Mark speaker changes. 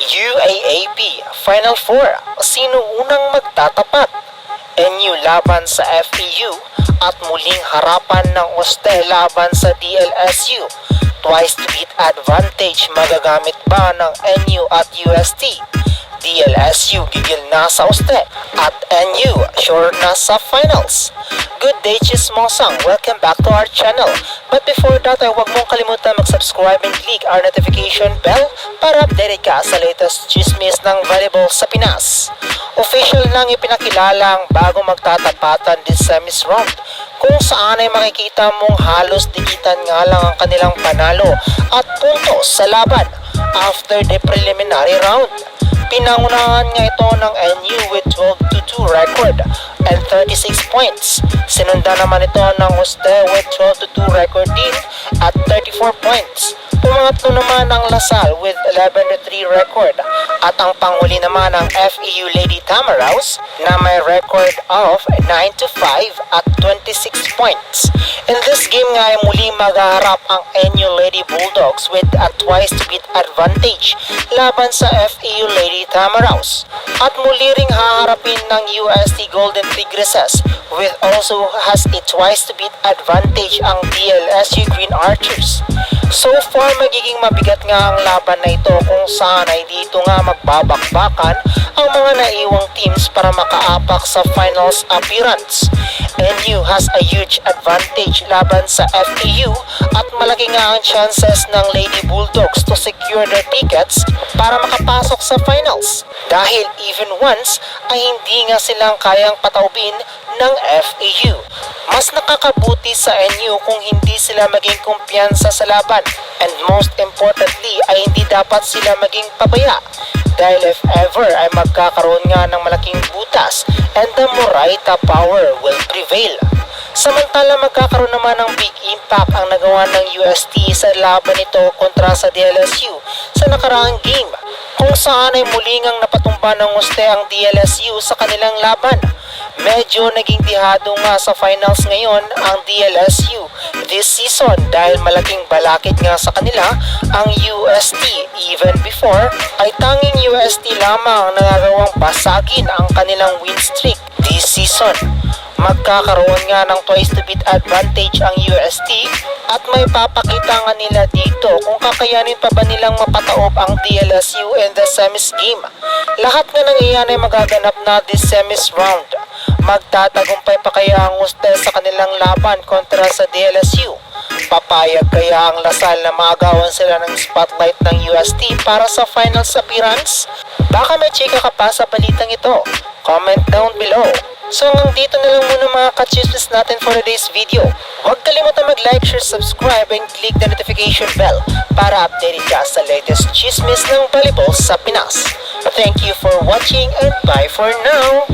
Speaker 1: UAAP Final 4, sino unang magtatapat? NU laban sa FEU at muling harapan ng Oste laban sa DLSU. Twice to beat advantage magagamit ba ng NU at UST? DLSU gigil na sa Oste at NU sure na sa finals. Good day Chismosang, welcome back to our channel. But before that ay huwag mong kalimutan mag-subscribe and click our notification bell para updated ka sa latest chismis ng volleyball sa Pinas. Official nang ipinakilala ang bago magtatapatan this semis round, kung saan ay makikita mong halos dikitan nga lang ang kanilang panalo at puntos sa laban after the preliminary round. Pinangunahan nga ito ng NU with 12-2 record and 36 points. Sinundan naman ito ng Oste with 12-2 record din at 34 points. Pumangatlo naman ang Lasal with 11-3 record at ang panghuli naman ang FEU Lady Tamaraws na may record of 9-5 at 26 points. In this game nga ay muli maghaharap ang NU Lady Bulldogs with a twice to beat advantage laban sa FEU Lady Tamaraws at muli ring haharapin ng UST Golden Tigresses with also has a twice to beat advantage ang DLSU Green Archers. So far magiging mabigat nga ang laban na ito kung saan ay dito nga magbabakbakan ang mga naiwang teams para makaapak sa finals appearance. NU has a huge advantage laban sa FEU at malaki nga ang chances ng Lady Bulldogs to secure their tickets para makapasok sa finals dahil even once ay hindi nga silang kayang pataubin ng FEU. Mas nakakabuti sa NU kung hindi sila maging kumpiyansa sa laban and most importantly ay hindi dapat sila maging pabaya dahil if ever ay magkakaroon nga ng malaking butas and the Moraita power will prevail. Samantala magkakaroon naman ng big impact ang nagawa ng UST sa laban nito kontra sa DLSU sa nakaraang game kung saan ay mulingang napatumba ng Oste ang DLSU sa kanilang laban. Medyo naging dihado nga sa finals ngayon ang DLSU this season dahil malaking balakid nga sa kanila ang UST. Even before ay tanging UST lamang ang nagagawang basagin ang kanilang win streak this season. Magkakaroon nga ng twice to beat advantage ang UST at may papakita nga nila dito kung kakayanin pa ba nilang mapataob ang DLSU in the semis game. Lahat nga ng iyan ay magaganap na this semis round. Magtatagumpay pa kaya ang Oste sa kanilang laban kontra sa DLSU? Papayag kaya ang Lasal na maagawan sila ng spotlight ng UST para sa finals appearance? Baka may chika ka pa sa balitang ito? Comment down below. So hanggang dito na lang muna mga ka-chismis natin for today's video. Huwag kalimutan mag-like, share, subscribe, and click the notification bell para updated ka sa latest chismis ng volleyball sa Pinas. Thank you for watching and bye for now!